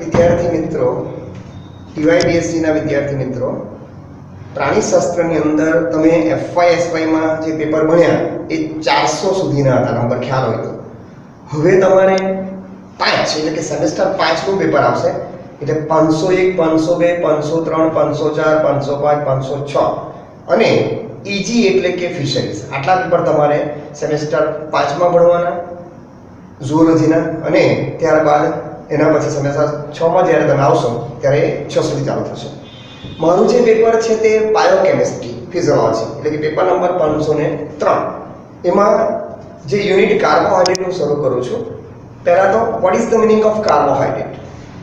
વિદ્યાર્થી મિત્રો, ટીવાયડીએસસી ના વિદ્યાર્થી મિત્રો, પ્રાણીશાસ્ત્રની અંદર તમે FY માં જે પેપર ભણ્યા એ 400 સુધીના હતા નંબર ખ્યાલ હોય તો. હવે તમારે 5 એટલે કે સેમેસ્ટર 5 નું પેપર આવશે. એટલે 501, 502, 503, 504, 505, 506 અને ઈજી એટલે કે ફિશરીઝ આટલા પેપર તમારે સેમેસ્ટર 5 માં ભણવાના ઝૂઓલોજીના. અને ત્યારબાદ એના પછી સેમેસ્ટર 6 માં જ્યારે તમે આવશો ત્યારે 6 સુધી ચાલુ થશે. મારું જે પેપર છે તે બાયોકેમિસ્ટ્રી ફિઝિયોલોજી એટલે કે પેપર નંબર 503. એમાં જે યુનિટ કાર્બોહાઈડ્રેટ હું શરૂ કરું છું. પહેલા તો vote is the meaning of carbohydrate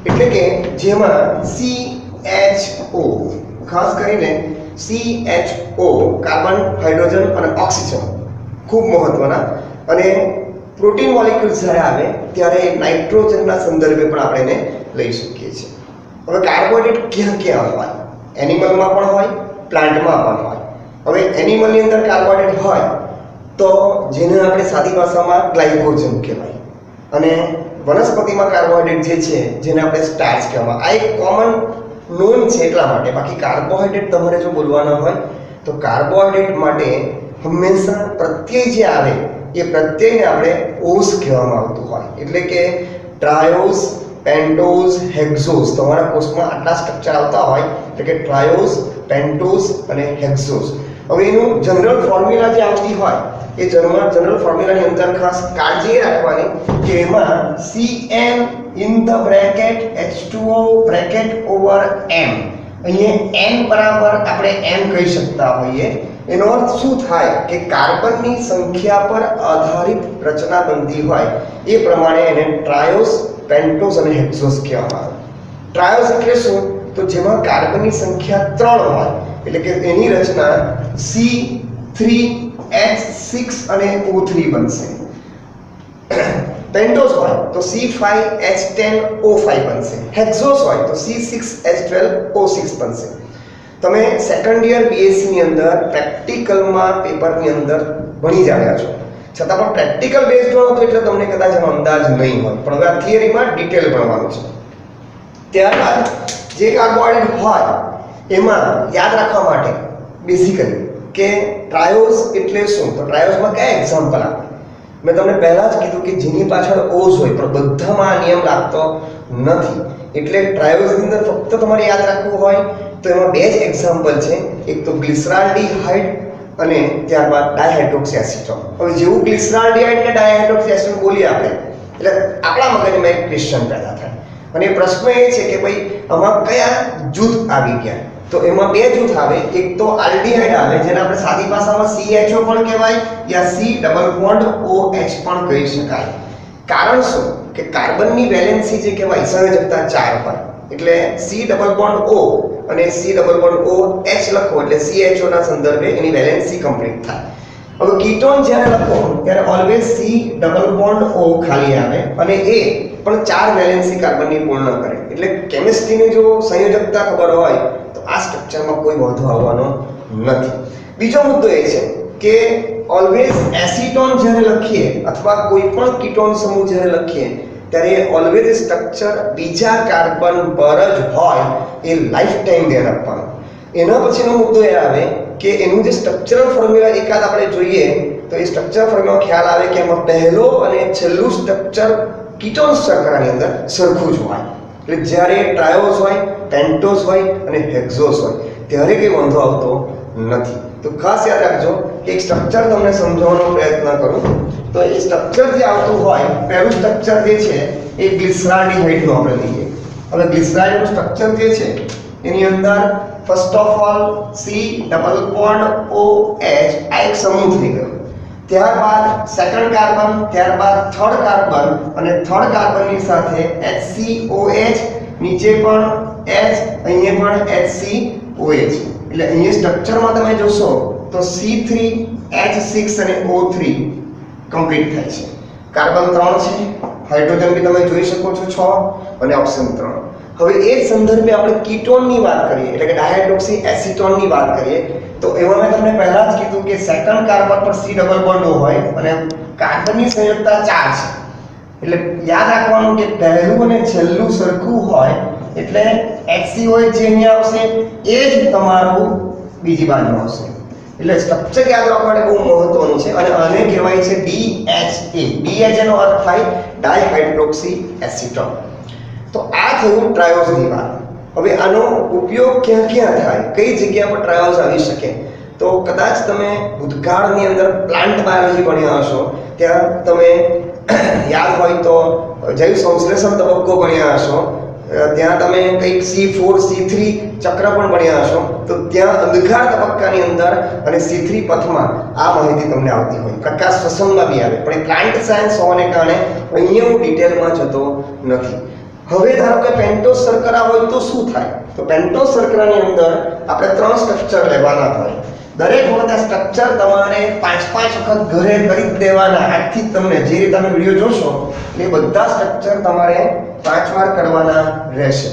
એટલે કે જેમાં CHO ખાસ કરીને CHO કાર્બન, હાઇડ્રોજન અને ઓક્સિજન ખૂબ મહત્વના, અને પ્રોટીન મોલેક્યુલ્સ જ્યારે આવે ત્યારે નાઇટ્રોજનના સંદર્ભે પણ આપણે એને લઈ શકીએ છીએ. હવે કાર્બોહાઈડ્રેટ ક્યાં ક્યાં હોય? એનિમલમાં પણ હોય, પ્લાન્ટમાં પણ હોય. હવે એનિમલની અંદર કાર્બોહાઈડ્રેટ હોય તો જેને આપણે સાદી ભાષામાં ગ્લાયકોજન કહેવાય, અને વનસ્પતિમાં કાર્બોહાઈડ્રેટ જે છે જેને આપણે સ્ટાર્ચ કહેવામાં. આ એક કોમન નોન છે એટલા માટે. બાકી કાર્બોહાઈડ્રેટ તમારે જો બોલવાના હોય તો કાર્બોહાઈડ્રેટ માટે હંમેશા પ્રત્યય જે આવે એ પ્રત્યયને આપણે ઓસ કહેવામાં આવતું હોય. એટલે કે ટ્રાયોસ, પેન્ટોઝ, હેક્ઝોઝ તમારા કોર્સમાં આટલા સ્ટ્રક્ચર આવતા હોય. એટલે કે ટ્રાયોસ, પેન્ટોઝ અને હેક્ઝોઝ. હવે એનું જનરલ ફોર્મ્યુલા જે આવતી હોય એ જનરલ ફોર્મ્યુલાની અંદર ખાસ કાળજી રાખવાની કે એમાં CN in the bracket H2O bracket over M. અહીંયા n બરાબર આપણે m કહી શકતા હોઈએ. એનો અર્થ શું થાય કે કાર્બનની સંખ્યા પર આધારિત રચના બનતી હોય એ પ્રમાણે એને ટ્રાયોસ, પેન્ટોઝ અને હેક્ઝોઝ કહેવામાં આવે. ટ્રાયોસ એટલે શું? તો જેમાં કાર્બનની સંખ્યા 3 હોય એટલે કે એની રચના C3H6 અને O3 બનશે. પેન્ટોઝ હોય તો C5H10O5 બનશે. હેક્ઝોઝ હોય તો C6H12O6 બનશે. તમે સેકન્ડ યર BSc ની અંદર પ્રેક્ટિકલમાં પેપરની અંદર ભણી જ આવ્યા છો, છતાં પણ પ્રેક્ટિકલ બેઝડ હોય તો એટલે તમને કદાચ એનો અંદાજ નહીં હોય. પણ હવે આ થિયરીમાં ડિટેલ ભણવાનું છે. ત્યારબાદ જે કાર્બોહાઈડ્રેટ હોય એમાં યાદ રાખવા માટે બેઝિકલી કે ટ્રાયોસ એટલે શું, તો ટ્રાયોસમાં કયા એક્ઝામ્પલ આપે? મેં તમને પહેલા જ કીધું કે જેની પાછળ ઓઝ હોય પણ બધામાં આ નિયમ લાગતો નથી. એટલે ટ્રાયોસની અંદર ફક્ત તમારે યાદ રાખવું હોય તો એમાં બે જ એક્ઝામ્પલ છે. એક તો ગ્લિસરાલ્ડીહાઇડ અને ત્યારબાદ ડાયહાઇડ્રોક્સી એસિટોન. હવે જેવું ગ્લિસરાલ્ડીહાઇડ ને ડાયહાઇડ્રોક્સી એસિટોન બોલીએ આપણે એટલે આપણા મગજમાં એક ક્વેશ્ચન પેદા થાય, અને પ્રશ્ન એ છે કે ભાઈ આમાં કયા જૂથ આવી ગયા? તો એમાં બે જૂથ આવે. એક તો આલ્ડીહાઇડ આવે જેને આપણે સાદી ભાષામાં CHO પણ કહેવાય યા C ડબલ બોન્ડ OH પણ કહી શકાય. કારણ શું કે કાર્બનની વેલેન્સી જે કહેવાય સંયોજકતા 4 હોય એટલે C ડબલ બોન્ડ O અને C ડબલ બોન્ડ OH લખો એટલે CHO ના સંદર્ભે એની વેલેન્સી કમ્પ્લીટ થાય. હવે કીટોન જ્યારે લખો ત્યારે always C double bond O ખાલી આવે અને એ પણ 4 વેલેન્સી કાર્બનની પૂર્ણ કરે. એટલે કેમિસ્ટ્રીની જો સંયોજકતા ખબર હોય તો આ સ્ટ્રક્ચરમાં કોઈ વાંધો આવવાનો નથી. બીજો મુદ્દો એ છે કે ઓલવેઝ એસિટોન જ્યારે લખીએ અથવા કોઈ પણ કીટોન સમૂહ જ્યારે લખીએ ત્યારે ઓલવેઝ સ્ટ્રક્ચર બીજા કાર્બન પર જ હોય એ લાઈફ ટાઈમ ધ્યાન આપવાનું. એના પછીનો મુદ્દો એ આવે કે એનું જે સ્ટ્રક્ચરલ ફોર્મ્યુલા એકાદ આપણે જોઈએ તો એ સ્ટ્રક્ચરલ ફોર્મ્યુલા ખ્યાલ આવે કે એમાં પહેલો અને છેલ્લું સ્ટ્રક્ચર કીટોન શર્કરાની અંદર સરખું જ હોય. એટલે જ્યારે ટ્રાયોસ હોય, પેન્ટોઝ હોય અને હેક્ઝોઝ હોય ત્યારે કંઈ વાંધો આવતો નથી. તો ખાસ યાદ રાખજો કે એક સ્ટ્રક્ચર તમને સમજાવવાનો પ્રયત્ન કરું તો એ સ્ટ્રક્ચર જે આવતું હોય પહેલું સ્ટ્રક્ચર જે છે એ ગ્લિસરાલ્ડીહાઇડનું આપણે લઈએ. હવે ગ્લિસરાલ્ડીનું સ્ટ્રક્ચર જે છે એની અંદર first of all C double bond OH આ એક સમૂહ થઈ ગયો. ત્યારબાદ સેકન્ડ કાર્બન, ત્યારબાદ થર્ડ કાર્બન અને થર્ડ કાર્બનની સાથે HCOH, નીચે પણ H, અહીંયા પણ HCOH. એટલે અહીંયા સ્ટ્રક્ચરમાં તમે જોશો તો C3H6 અને O3 કમ્પ્લીટ થાય છે. કાર્બન 3 છે, હાઇડ્રોજન બી તમે જોઈ શકો છો 6 અને ઓક્સિજન 3. હવે એ જ સંદર્ભે આપણે કીટોનની વાત કરીએ એટલે કે ડાયહાઇડ્રોક્સી એસિટોનની વાત કરીએ તો એમાં મેં તમને પહેલા જ કીધું કે સેકન્ડ કાર્બન પર C ડબલ બોન્ડ હોય અને કાર્બનની સંયોજકતા 4 છે. એટલે યાદ રાખવાનું કે પહેલું અને છેલ્લું સરખું હોય એટલે HCOH જે અહીંયા આવશે એ જ તમારું બીજી બાજુ આવશે. એટલે સ્ટ્રક્ચર યાદ રાખવા માટે બહુ મહત્વનું છે અને આને કહેવાય છે DHA. DHA નો અર્થ થાય ડાયહાઇડ્રોક્સી એસિટોન. તો આ થયું ટ્રાયોઝની વાત. હવે આનો ઉપયોગ ક્યાં ક્યાં થાય, કઈ જગ્યા પર ટ્રાયોઝ આવી શકે? તો કદાચ તમે ભૂતકાળની અંદર પ્લાન્ટ બાયોલોજી ભણ્યા હશો, ત્યાં તમે યાદ હોય તો જૈવ સંશ્લેષણ તબક્કો ભણ્યા હશો, ત્યાં તમે કંઈક C4 C3 ચક્ર પણ ભણ્યા હશો, તો ત્યાં અંધકાર તબક્કાની અંદર અને C3 પથમાં આ માહિતી તમને આવતી હોય. પ્રકાશ શ્વસનમાં બી આવે, પણ એ પ્લાન્ટ સાયન્સ હોવાને કારણે અહીંયા હું ડિટેલમાં જતો નથી. હવે ધારો કે પેન્ટોઝ શર્કરા હોય તો શું થાય? તો પેન્ટોઝ શર્કરાની અંદર આપણે 3 સ્ટ્રક્ચર લેવાના હોય. દરેક વખત આ સ્ટ્રક્ચર તમારે 5-5 વખત ઘરે કરી દેવાના. આજથી તમને જે રીતે તમે વિડિયો જોશો એ બધા સ્ટ્રક્ચર તમારે 5 વાર કરવાના રહેશે.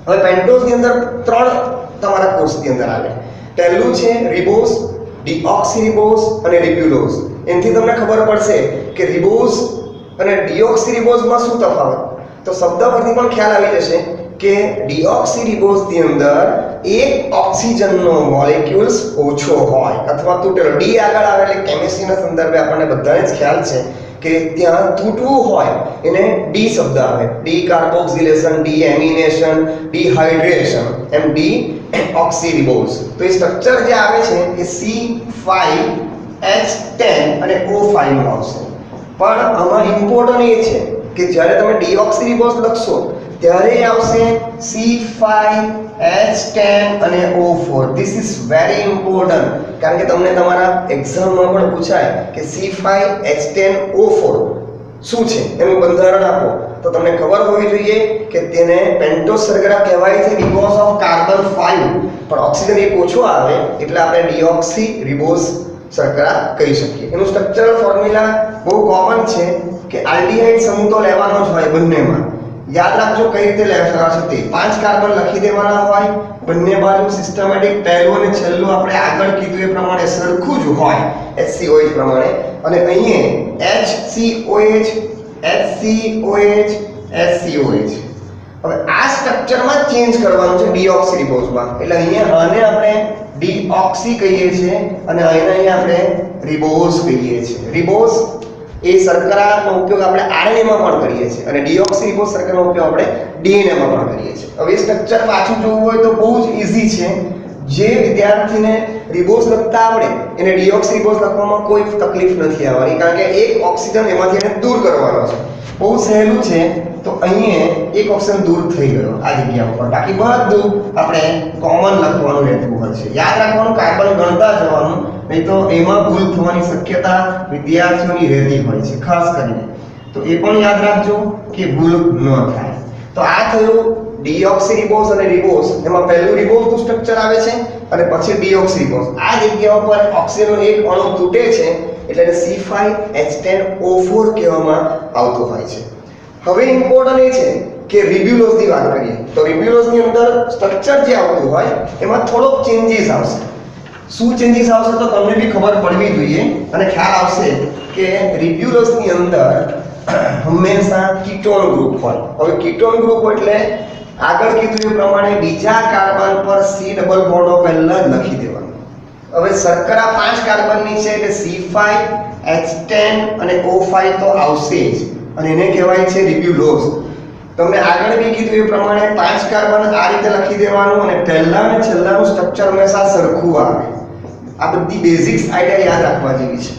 હવે પેન્ટોઝની અંદર 3 તમારા કોર્સની અંદર આવે. પહેલું છે રિબોઝ, ડીઓક્સીરિબોઝ અને રિબ્યુલોઝ. એનાથી તમને ખબર પડશે કે રિબોઝ અને ડીઓક્સીરિબોઝમાં શું તફાવત. તો શબ્દ પરથી પણ ખ્યાલ આવી જશે કે ડીઓક્સીરિબોઝની અંદર એક ઓક્સિજનનો મોલેક્યુલ્સ ઓછો હોય અથવા તૂટેલો. ડી આગળ આવે એટલે કેમિસ્ટ્રીના સંદર્ભે આપણને બધાને જ ખ્યાલ છે કે ત્યાં તૂટવું હોય એને ડી શબ્દ આવે. Decarboxylation, deamination, dehydration, એમ ડી ઓક્સીરિબોઝ. તો એ સ્ટ્રક્ચર જે આવે છે એ C5H10 અને O5 નું આવશે. પણ આમાં ઇમ્પોર્ટન્ટ એ છે કે જ્યારે તમે ડીઓક્સીરિબોઝ લખશો ત્યારે આવશે C5H10 અને O4. This is very important, કારણ કે તમને તમારા એક્ઝામમાં પણ પૂછાય કે C5H10O4 શું છે, એનું બંધારણ આપો તો તમને ખબર હોવી જોઈએ કે તેને પેન્ટોઝ શર્કરા કહેવાય છે બીકોઝ ઓફ કાર્બન 5, પણ ઓક્સિજન એક ઓછો આવે એટલે આપણે ડીઓક્સીરિબોઝ શર્કરા કહી શકીએ. એનું સ્ટ્રક્ચરલ ફોર્મ્યુલા બહુ કોમન છે કે આલ્ડીહાઇડ સમૂહ તો લેવાનો જ હોય બંનેમાં. યાદ રાખજો કઈ રીતે લેવાશે તે. 5 કાર્બન લખી દેવાના હોય બંને બાજુ સિસ્ટમેટિક. પહેલું અને છેલ્લું આપણે આગળ કીધું એ પ્રમાણે સરખું જ હોય HCOH પ્રમાણે. અને અહીંયા HCOH HCOH HCOH. હવે આ સ્ટ્રક્ચરમાં ચેન્જ કરવાનું છે ડીઓક્સીરિબોઝમાં. એટલે અહીંયા આને આપણે ડીઓક્સી કહીએ છીએ અને અહીંયા આપણે રિબોઝ કહીએ છીએ. રિબોઝ એ શર્કરાનો ઉપયોગ આપણે RNA માં પણ કરીએ છીએ અને ડીઓક્સીરિબોઝ શર્કરાનો ઉપયોગ આપણે DNA માં પણ કરીએ છીએ. હવે એ સ્ટ્રક્ચર પાછું જોવું હોય તો બહુ જ ઈઝી છે. જે વિદ્યાર્થીને રિબોઝ લખતા આવડે એને ડીઓક્સીરિબોઝ લખવામાં કોઈ તકલીફ નથી આવવાની, કારણ કે એક ઓક્સિજન એમાંથી એને દૂર કરવાનો છે. બહુ સહેલું છે. તો અહીંયા એક ઓપ્શન દૂર થઈ ગયો આ જગ્યા ઉપર. બાકી બધું આપણે કોમન લખવાનું રહેતું હોય છે. યાદ રાખવાનું, કાર્બન ગણતા જવાનું, નહીં તો એમાં ભૂલ થવાની શક્યતા વિદ્યાર્થીઓની રહેતી હોય છે ખાસ કરીને. તો એ પણ યાદ રાખજો કે ભૂલ ન થાય. તો આ થયું ડીઓક્સીરિબોઝ અને રિબોઝ. એમાં પહેલું રિબોઝનું સ્ટ્રક્ચર આવે છે અને પછી ડીઓક્સીરિબોઝ. આ જગ્યા ઉપર ઓક્સિજનનો એક અણુ તૂટે છે એટલે C5H10O4 કહેવામાં આવતું હોય છે. હવે ઇમ્પોર્ટન્ટ એ છે કે રિબ્યુલોઝની વાત કરીએ તો રિબ્યુલોઝની અંદર સ્ટ્રક્ચર જે આવતું હોય એમાં થોડોક ચેન્જીસ આવશે. શું ચેન્જીસ આવશે તો તમને બી ખબર પડવી જોઈએ અને ખ્યાલ આવશે કે રિબ્યુલોઝની અંદર હંમેશા કીટોન ગ્રુપ હોય. હવે કીટોન ગ્રુપ એટલે આગળ કીધું એ પ્રમાણે બીજા કાર્બન પર C ડબલ બોન્ડ પહેલા જ લખી દેવાનું. હવે શર્કરા 5 કાર્બનની છે એટલે C5H10 અને O5 તો આવશે જ અને એને કહેવાય છે રિબ્યુલોઝ. તમને આગળ બી કીધું એ પ્રમાણે 5 કાર્બન આ રીતે લખી દેવાનું અને પહેલા અને છેલ્લાનું સ્ટ્રક્ચર હંમેશા સરખું આવે. આ બધી બેઝિક્સ આઈડિયા યાદ રાખવા જેવી છે.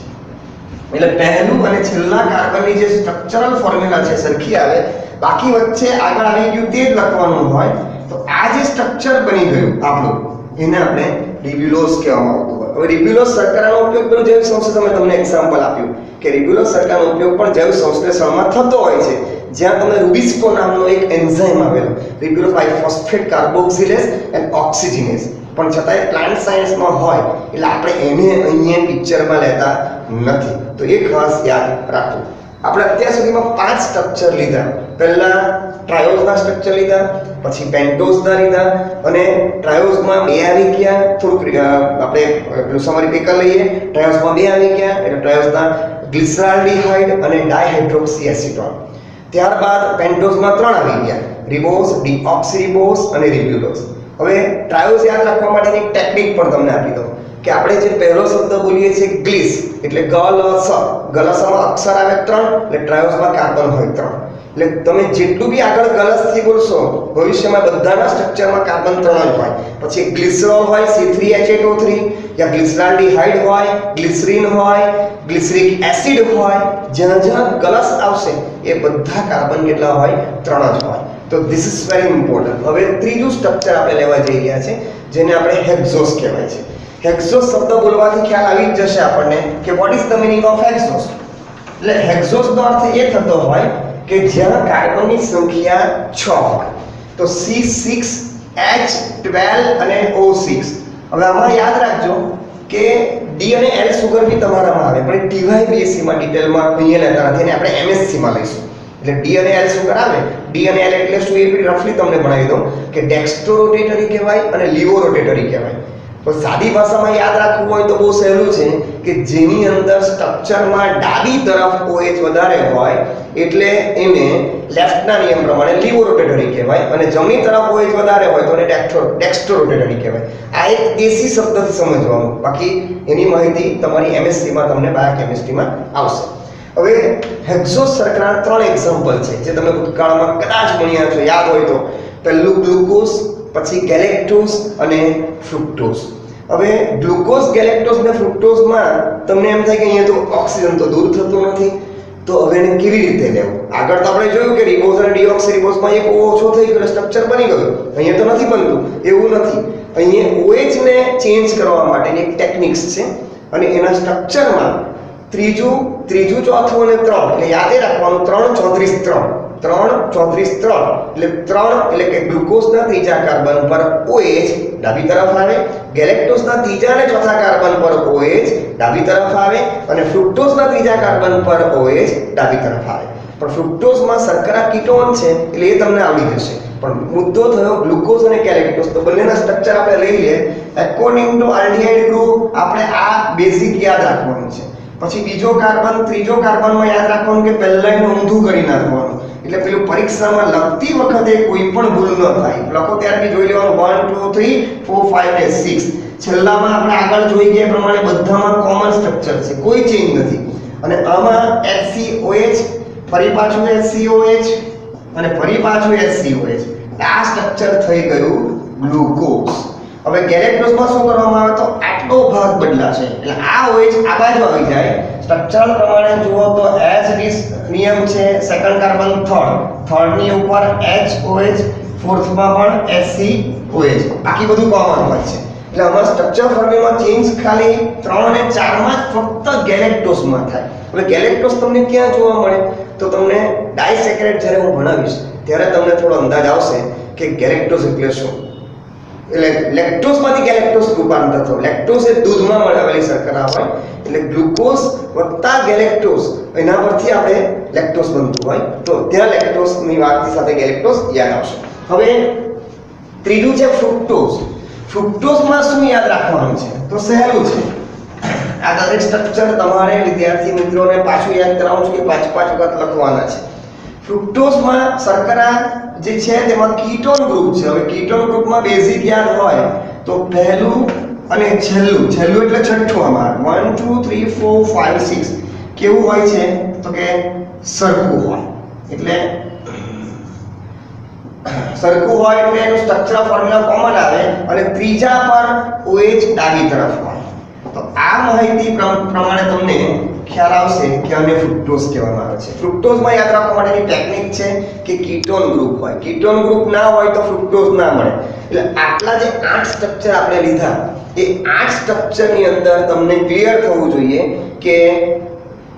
એટલે પહેલું અને છેલ્લા કાર્બનની જે સ્ટ્રક્ચરલ ફોર્મ્યુલા છે સરખી આવે, બાકી વચ્ચે આગળ આવી ગયું તે જ લખવાનું હોય. તો આ જે સ્ટ્રક્ચર બની ગયું આપણું એને આપણે રિબ્યુલોઝ કહેવામાં આવતું હોય. હવે રિબ્યુલોઝ શર્કરાનો ઉપયોગ પેલું જૈવ સંશ્લેષણ તમને એક્ઝામ્પલ આપ્યું કે રિબ્યુલોઝ શર્કરાનો ઉપયોગ પણ જૈવ સંશ્લેષણમાં થતો હોય છે. જ્યાં તમને રૂબિસ્કો નામનો એક એન્ઝાઇમ આવેલો, રિબ્યુલોઝ બાયફોસ્ફેટ કાર્બોક્સિલેઝ એન્ડ ઓક્સિજનેઝ, પણ છતાંય પ્લાન્ટ સાયન્સમાં હોય એટલે આપણે એને અહીંયા પિક્ચરમાં લેતા નથી. તો એ ખાસ યાદ રાખવું. આપણે અત્યાર સુધીમાં 5 સ્ટ્રક્ચર લીધા. પહેલા ટ્રાયોઝના સ્ટ્રક્ચર લીધા, પછી પેન્ટોઝના લીધા અને ટ્રાયોઝમાં 2 આવી ગયા. થોડુંક આપણે સમરી પેકર લઈએ, ટ્રાયોઝમાં 2 આવી ગયા એટલે ટ્રાયોઝના ગ્લિસરાલ્ડિહાઇડ અને ડાયહાઇડ્રોક્સી એસિટોન. ત્યારબાદ પેન્ટોઝમાં 3 આવી ગયા, રિબોઝ, ડીઓક્સીરિબોઝ અને રિબ્યુલોઝ. હવે ટ્રાયોઝ યાદ રાખવા માટેની એક ટેકનિક પણ તમને આપી દઉં કે આપણે જે પહેલો શબ્દ બોલીએ છીએ ગ્લિસ એટલે ગલસ, ગલસમાં અક્ષર આવે 3 એટલે ટ્રાયોઝમાં કાર્બન હોય 3. એટલે તમે જેટલું બી આગળ ગલસથી બોલશો ભવિષ્યમાં બધાના સ્ટ્રક્ચરમાં કાર્બન 3 જ હોય. પછી ગ્લિસરોલ હોય C3H8O3, યા ગ્લિસરાલ્ડિહાઇડ હોય, ગ્લિસરીન હોય, ગ્લિસરિક એસિડ હોય, જ્યાં જ્યાં ગલસ આવશે એ બધા કાર્બન કેટલા હોય? 3 જ હોય. તો ધીસ ઇઝ વેરી ઇમ્પોર્ટન્ટ. હવે ત્રીજું સ્ટ્રક્ચર આપણે લેવા જઈ રહ્યા છે જેને આપણે હેક્ઝોસ કહેવાય છે. હેક્ઝોસ શબ્દ બોલવાથી ખ્યાલ આવી જ જશે આપણને કે what is the meaning of hexose. એટલે હેક્ઝોસનો અર્થ એ થતો હોય કે જ્યાં કાર્બનની સંખ્યા 6 હોય. તો C6H12 અને O6. હવે આમાં યાદ રાખજો કે ડી અને એલ સુગર બી તમારામાં આવે, પણ TYBSc માં ડિટેલમાં અહીંયા લેતા નથી અને આપણે MSc માં લઈશું. એટલે ડી અને એલ સુગર આવે. ડી અને એલ એટલે શું એ બી રફલી તમને ભણાવી દઉં કે ડેક્સ્ટ્રો રોટેટરી કહેવાય અને લીવો રોટેટરી કહેવાય. તો સાદી ભાષામાં યાદ રાખવું હોય તો બહુ સહેલું છે કે જેની અંદર સ્ટ્રક્ચરમાં ડાબી તરફ OH વધારે હોય એટલે એને લેફ્ટના નિયમ પ્રમાણે લીવો રોટેટરી કહેવાય, અને જમણી તરફ OH વધારે હોય તો એને ડેક્સ્ટ્રો રોટેટરી કહેવાય. આ એક દેશી શબ્દથી સમજવાનું, બાકી એની માહિતી તમારી MSc માં તમને બાયોકેમિસ્ટ્રીમાં આવશે. હવે હેક્ઝોસ સર્કલના 3 એક્ઝામ્પલ છે જે તમે ભૂતકાળમાં કદાચ ભણ્યા છો, યાદ હોય તો. પહેલું ગ્લુકોઝ, પછી ગેલેક્ટોઝ અને ફ્રુક્ટોઝ. હવે ગ્લુકોઝ, ગેલેક્ટોઝ અને ફ્રુક્ટોઝમાં તમને એમ થાય કે અહીંયા તો ઓક્સિજન તો દૂર થતું નથી, તો હવે એને કેવી રીતે લેવું? આગળ તો આપણે જોયું કે રિબોઝ અને ડીઓક્સીરિબોઝમાં એક O ઓછો થઈ ગયો, સ્ટ્રક્ચર બની ગયું. અહીંયા તો નથી બનતું, એવું નથી. અહીંયા OH ને ચેન્જ કરવા માટેની એક ટેકનિક્સ છે અને એના સ્ટ્રક્ચરમાં ત્રીજું, ચોથું અને 3 એટલે યાદ રાખવાનું 3, 34, 3 એટલે 3 એટલે કે ગ્લુકોઝના ત્રીજા કાર્બન પર OH ડાબી તરફ આવે, ગેલેક્ટોઝના ત્રીજા અને ચોથા કાર્બન પર OH ડાબી તરફ આવે અને ફ્રુક્ટોઝના ત્રીજા કાર્બન પર OH ડાબી તરફ આવે. પણ ફ્રુક્ટોઝમાં શર્કરા કીટોન છે એટલે એ તમને આવડી જશે. પણ મુદ્દો થયો ગ્લુકોઝ અને ગેલેક્ટોઝ. તો બંનેના સ્ટ્રક્ચર આપણે લઈ લઈએ. એકોર્ડિંગ ટુ આલ્ડિહાઇડ ગ્રુપ આપણે આ બેઝિક યાદ રાખવાનું છે. પછી બીજો કાર્બન, ત્રીજો કાર્બનમાં યાદ રાખવાનું કે પહેલા એને ઊંધું કરી નાખવાનું, એટલે પેલું પરીક્ષામાં લખતી વખતે કોઈ પણ ભૂલ ન થાય. લખો ત્યારે બી જોઈ લેવાનું 1 2 3 4 5 અને 6. છેલ્લામાં આપણે આગળ જોઈ ગયા પ્રમાણે બધામાં કોમન સ્ટ્રક્ચર છે, કોઈ ચેન્જ નથી. અને આમાં HCOH, ફરી પાછું HCOH અને ફરી પાછું HCOH. આ સ્ટ્રક્ચર થઈ ગયું ગ્લુકોઝ. હવે ગેલેક્ટોઝમાં શું કરવામાં આવે તો આટલો ભાગ બદલાશે, એટલે આ OH આ બાજુ આવી જાય. સ્ટ્રક્ચરલ પ્રમાણે જુઓ તો એઝ ઇટ ઇઝ નિયમ છે, સેકન્ડ કાર્બન થર્ડ ની ઉપર HOH, ફોર્થમાં પણ HCOH, બાકી બધું કોમન હોય છે. એટલે આમાં સ્ટ્રક્ચર ફોર્મ્યુલામાં ચેન્જ ખાલી 3 અને 4 માં જ ફક્ત ગેલેક્ટોઝમાં થાય. હવે ગેલેક્ટોઝ તમને ક્યાં જોવા મળે તો તમને ડાયસેક્રેટ જ્યારે હું ભણાવીશ ત્યારે તમને થોડો અંદાજ આવશે કે ગેલેક્ટોઝ એટલે શું. એટલે લેક્ટોઝમાંથી ગેલેક્ટોઝ રૂપાંતર થયું. લેક્ટોઝ એ દૂધમાં મળેલી શર્કરા હોય, એટલે ગ્લુકોઝ વત્તા ગેલેક્ટોઝ એના પરથી આપણે લેક્ટોઝ બનતું હોય. તો ત્યાં લેક્ટોઝની વાતની સાથે ગેલેક્ટોઝ યાદ આવશે. હવે ત્રીજું છે ફ્રુક્ટોઝ. ફ્રુક્ટોઝમાં શું યાદ રાખવાનું છે તો સહેલું છે. આ દરેક સ્ટ્રક્ચર તમારે વિદ્યાર્થી મિત્રોને પાછું યાદ કરાવું છું કે 5 વખત લખવાના છે. ફ્રુક્ટોઝમાં શર્કરા જે છે તેમાં કીટોન ગ્રુપ છે. હવે કીટોન ગ્રુપમાં બેઝિક યાદ હોય તો પહેલું અને છેલ્લું એટલે છઠ્ઠું. આમાં 1 2 3 4 5 6 કેવું હોય છે તો કે સરખું હોય. એટલે સરખું હોય એટલે એનું સ્ટ્રક્ચરલ ફોર્મ્યુલા કોમન આવે અને ત્રીજા પર OH ડાબી તરફ હોય. તો આ માહિતી પ્રમાણે તમને ખ્યાલ આવશે કે આને ફ્રુક્ટોઝ કહેવામાં આવે છે. ફ્રુક્ટોઝમાં યાદ રાખવા માટેની ટેકનિક છે કે કીટોન ગ્રુપ હોય. કીટોન ગ્રુપ ના હોય તો ફ્રુક્ટોઝ ના મળે. એટલે આટલા જે 8 સ્ટ્રક્ચર આપણે લીધા એ 8 સ્ટ્રક્ચરની અંદર તમને ક્લિયર થવું જોઈએ કે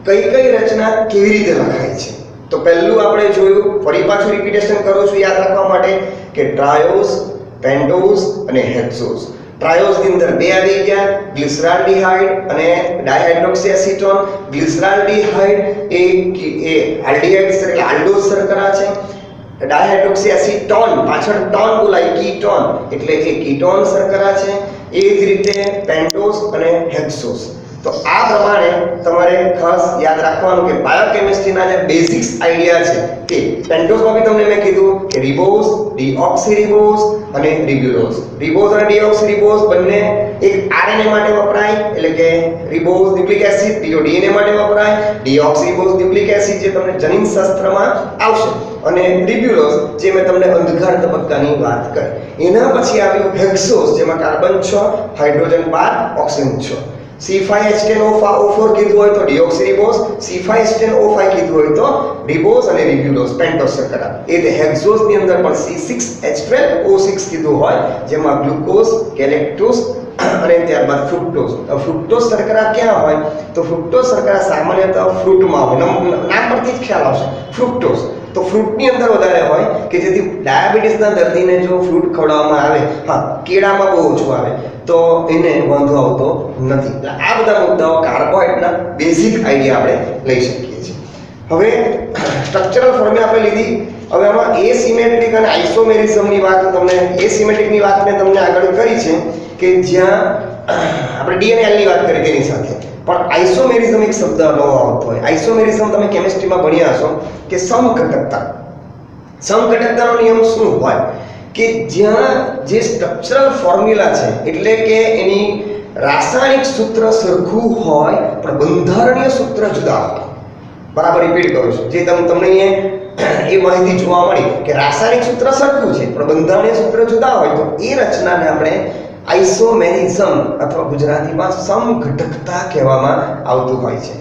કઈ રચના કેવી રીતે લખાય છે. તો પહેલું આપણે જોયું, ફરી પાછું રિપીટેશન કરું છું યાદ રાખવા માટે કે ટ્રાયોઝ, પેન્ટોઝ અને હેક્ઝોઝ. ટ્રાયોઝ ની અંદર બે આવી ગયા, ગ્લિસરાલ્ડિહાઇડ અને ડાયહાઇડ્રોક્સી એસિટોન. ગ્લિસરાલ્ડિહાઇડ એ આલ્ડિહાઇડ એટલે આલ્ડોઝ શર્કરા છે. ડાયહાઇડ્રોક્સી એસિટોન પાછળ ટોન બોલાય કીટોન એટલે એ કીટોન શર્કરા છે. એ જ રીતે પેન્ટોઝ અને હેક્સોઝ. તો આ પ્રમાણે તમારે ખાસ યાદ રાખવાનું કે બાયોકેમિસ્ટ્રીના જે બેઝિક્સ આઈડિયા છે કે પેન્ટોઝમાં બી તમને મેં કીધું કે રિબોઝ, ડીઓક્સીરિબોઝ અને રિબ્યુલોઝ. રિબોઝ અને ડીઓક્સીરિબોઝ બંને એક આરએનએ માટે વપરાય, એટલે કે રિબોઝ ન્યુક્લિક એસિડ બીજો ડીએનએ માટે વપરાય, ડીઓક્સીરિબોઝ ન્યુક્લિક એસિડ જે તમને જનીનશાસ્ત્રમાં આવશે, અને રિબ્યુલોઝ જે મેં તમને અંધકાર તબક્કાની વાત કરી. એના પછી આવ્યું હેક્સોઝ જેમાં કાર્બન 6, હાઇડ્રોજન 12, ઓક્સિજન 6. C5H10O4 કીધું હોય તો ડીઓક્સીરિબોઝ, C5H10O5 કીધું હોય તો રિબોઝ અને રિબ્યુલોઝ પેન્ટોઝ શર્કરા. એ રીતે હેક્સોઝ ની અંદર પણ C6H12O6 કીધું હોય જેમાં ગ્લુકોઝ, ગેલેક્ટોઝ અને ત્યારબાદ ફ્રુક્ટોઝ. ફ્રુક્ટોઝ શર્કરા ક્યાં હોય તો ફ્રુક્ટોઝ શર્કરા સામાન્યતઃ ફ્રૂટમાં હોય. નામ પરથી જ ખ્યાલ આવશે ફ્રુક્ટોઝ. તો ફ્રૂટની અંદર વધારે હોય કે જેથી ડાયાબિટીસના દર્દીને જો ફ્રૂટ ખવડાવવામાં આવે, હા કેળામાં બહુ ઓછું આવે તો એને વાંધો આવતો નથી. એટલે આ બધા મુદ્દાઓ કાર્બોહાઈડ્રેટના બેઝિક આઈડિયા આપણે લઈ શકીએ છીએ. હવે સ્ટ્રક્ચરલ ફોર્મ્યુલા આપણે લીધી. હવે આમાં એસિમેટ્રિક અને આઇસોમેરિઝમની વાત એસિમેટ્રિકની વાત મેં તમને આગળ કરી છે કે જ્યાં આપણે ડીએનએલની વાત કરી તેની સાથે, પણ આઇસોમેરિઝમ એક શબ્દ નવો આવતો હોય. આઇસોમેરિઝમ તમે કેમિસ્ટ્રીમાં ભણ્યા હશો કે સમઘટકતા. સમઘટકતાનો નિયમ શું હોય કે જ્યાં જે સ્ટ્રક્ચરલ ફોર્મ્યુલા છે એટલે કે એની રાસાયણિક સૂત્ર સરખું હોય પણ બંધારણીય સૂત્ર જુદા હોય. બરાબર રિપીટ કરું છું, જે તમને એ માહિતી જોવા મળી કે રાસાયણિક સૂત્ર સરખું છે પણ બંધારણીય સૂત્ર જુદા હોય તો એ રચનાને આપણે આઇસોમેરિઝમ અથવા ગુજરાતીમાં સમઘટકતા કહેવામાં આવતું હોય છે.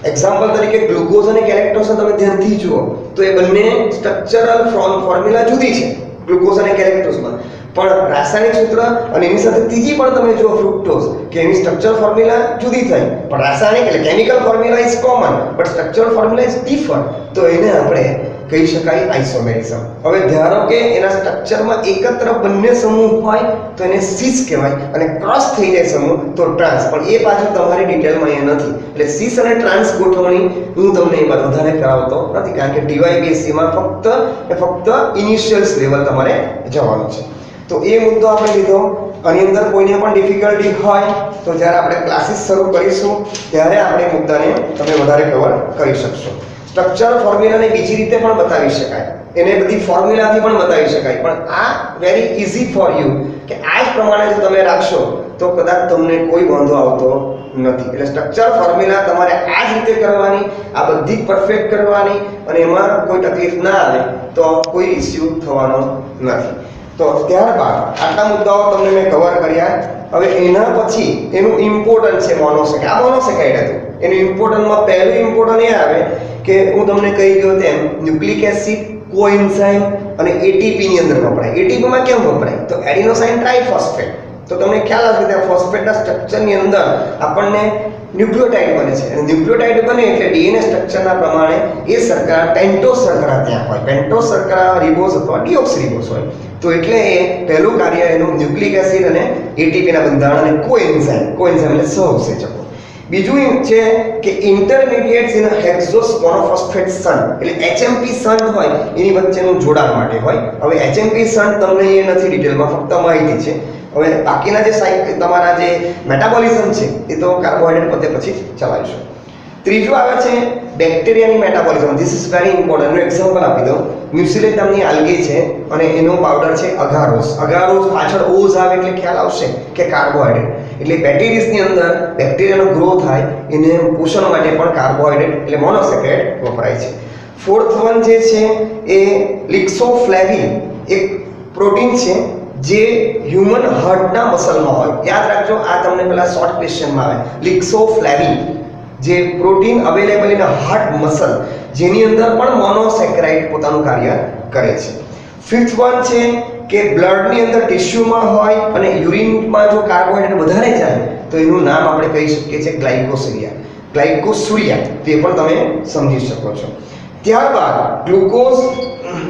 એક્ઝામ્પલ તરીકે ગ્લુકોઝ અને ગેલેક્ટોઝને તમે ધ્યાનથી જુઓ તો એ બંને સ્ટ્રક્ચરલ ફોર્મ્યુલા જુદી છે ગ્લુકોઝ અને ગેલેક્ટોઝમાં, પણ રાસાયણિક સૂત્ર અને એની સાથે ત્રીજી પણ તમે જુઓ ફ્રુક્ટોઝ કે એની સ્ટ્રક્ચરલ ફોર્મ્યુલા જુદી થઈ પણ રાસાયણિક એટલે chemical formula is common but structural formula is different. તો એને આપણે કહી શકાય આઇસોમેરિઝમ. હવે ધારો કે એના સ્ટ્રક્ચરમાં એકત્ર બંને સમૂહ હોય તો એને સિસ કહેવાય અને ક્રોસ થઈ જાય સમૂહ તો ટ્રાન્સ. પણ એ પાછું તમારી ડિટેલમાં એ નથી, એટલે સિસ અને ટ્રાન્સ ગોઠવણી હું તમને એ વધારે કરાવતો નથી કારણ કે ડીવાયબીએસસી માં ફક્ત ઇનિશિયલ્સ લેવલ તમારે જવાનું છે. તો એ મુદ્દો આપણે લીધો. આની અંદર કોઈને પણ ડિફિકલ્ટી હોય તો જ્યારે આપણે ક્લાસીસ શરૂ કરીશું ત્યારે આપણે મુદ્દાને તમે વધારે કવર કરી શકશો. સ્ટ્રક્ચરલ ફોર્મ્યુલાને બીજી રીતે પણ બતાવી શકાય, એને બધી ફોર્મ્યુલાથી પણ બતાવી શકાય, પણ આ વેરી ઇઝી ફોર યુ કે આ જ પ્રમાણે જો તમે રાખશો તો કદાચ તમને કોઈ વાંધો આવતો નથી. એટલે સ્ટ્રક્ચરલ ફોર્મ્યુલા તમારે આ જ રીતે કરવાની, આ બધી પરફેક્ટ કરવાની અને એમાં કોઈ તકલીફ ના આવે તો કોઈ ઇશ્યુ થવાનો નથી. તો ત્યારબાદ આટલા મુદ્દાઓ તમને મેં કવર કર્યા. હવે એના પછી એનું ઇમ્પોર્ટન્ટ છે મોનોસેકેરાઇડ. આ મોનોસેકેરાઇડ હતું. એનું ઇમ્પોર્ટન્ટમાં પહેલું ઇમ્પોર્ટન્ટ એ આવે કે હું તમને કહી ગયો તેમ ન્યુક્લિક એસિડ, કોએન્ઝાઇમ અને એટીપી ની અંદર વપરાય. એટીપી માં કેમ વપરાય તો એડિનોસાઇન ટ્રાઇફોસ્ફેટ. તો તમને ખ્યાલ હશે કે ફોસ્ફેટના સ્ટ્રક્ચરની અંદર આપણને ન્યુક્લિયોટાઇડ બને છે અને ન્યુક્લિયોટાઇડ બને એટલે ડીએનએ સ્ટ્રક્ચરના પ્રમાણે એ શર્કરા પેન્ટોઝ શર્કરા ત્યાં હોય. પેન્ટોઝ શર્કરા રિબોઝ અથવા ડીઓક્સીરિબોઝ હોય. તો એટલે એ પહેલું કાર્ય એનું ન્યુક્લિક એસિડ અને એટીપી ના બંધારણ અને કોએન્ઝાઇમ એટલે સહઉત્સેચકો. બીજું છે કે ઇન્ટરમીડિયેટ્સ ઇન હેક્સોસ મોનોફોસ્ફેટ સંટ એટલે એચએમપી સંટ હોય એની વચ્ચેનું જોડાણ માટે હોય. હવે એચએમપી સંટ તમને એ નથી ડિટેલમાં, ફક્ત માહિતી છે. હવે બાકીના જે તમારા જે મેટાબોલિઝમ છે એ તો કાર્બોહાઈડ્રેટ પોતે પછી ચલાવીશું. ત્રીજું આવે છે બેક્ટેરિયાની metabolism. This is very important. હું એક્ઝામ્પલ આપી દઉં. મ્યુસિલેટ નામની આલ્ગી છે અને એનો પાવડર છે અગારોસ. અગારોસ પાછળ ઓઝ આવે એટલે ખ્યાલ આવશે કે કાર્બોહાઈડ્રેટ. એટલે બેક્ટેરિયાની અંદર બેક્ટેરિયાનો ગ્રો થાય એને પોષણ માટે પણ કાર્બોહાઈડ્રેટ એટલે મોનોસેકેરાઇડ વપરાય છે. ફોર્થ વન જે છે એ લિક્સોફ્લેવિન એક પ્રોટીન છે જે હ્યુમન હાર્ટના મસલમાં હોય. યાદ રાખજો, આ તમને પેલા શોર્ટ ક્વેશ્ચનમાં આવે. લિક્સોફ્લેવિન જે protein available in heart muscle જેની અંદર પણ મોનોસેકેરાઇડ પોતાનું કાર્ય કરે છે. ફિફ્થ વન છે કે બ્લડની અંદર ટિશ્યુમાં હોય અને યુરિનમાં જો કાર્બોહાઈડ્રેટ વધારે જાય તો એનું નામ આપણે કહી શકીએ છીએ ગ્લાયકોસુરિયા. તે પણ તમે સમજી શકો છો. ત્યારબાદ ગ્લુકોઝ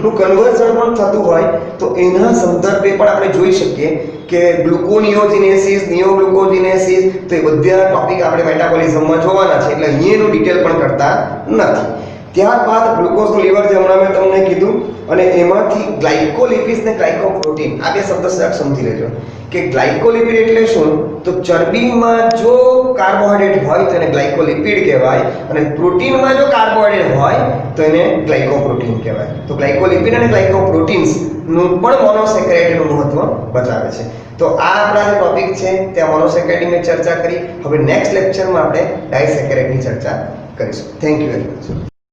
નું કન્વર્ઝન પણ થતું હોય તો એના સંદર્ભે પણ આપણે જોઈ શકીએ કે ગ્લુકોનિયોજિનેસિસ, નિયોગ્લુકોજિનેસિસ, તો એ બધા ટોપિક આપણે મેટાબોલિઝમમાં જોવાના છે એટલે અહીં એનું ડિટેલ પણ કરતા નથી. ત્યારબાદ ગ્લુકોઝ લીવર જે હમણાં મેં તમને કીધું, અને એમાંથી ગ્લાયકોલિપિડ્સ ને ગ્લાયકોપ્રોટીન, આ બે શબ્દ જરાક સમજી લેજો કે ગ્લાયકોલિપિડ એટલે શું, તો ચરબીમાં જો કાર્બોહાઈડ્રેટ હોય તો એને ગ્લાયકોલિપિડ કહેવાય, અને પ્રોટીનમાં જો કાર્બોહાઈડ્રેટ હોય તો એને ગ્લાયકોપ્રોટીન કહેવાય. તો ગ્લાયકોલિપિડ અને ગ્લાયકોપ્રોટીન્સ નું પણ મોનોસેકેરાઇડનું મહત્વ બતાવે છે. તો આ આપણા જે ટોપિક છે ત્યાં મોનોસેકેરાઇડ ની ચર્ચા કરી. હવે નેક્સ્ટ લેક્ચરમાં આપણે ડાયસેકેરાઇડની ચર્ચા કરીશું. Thank you very much.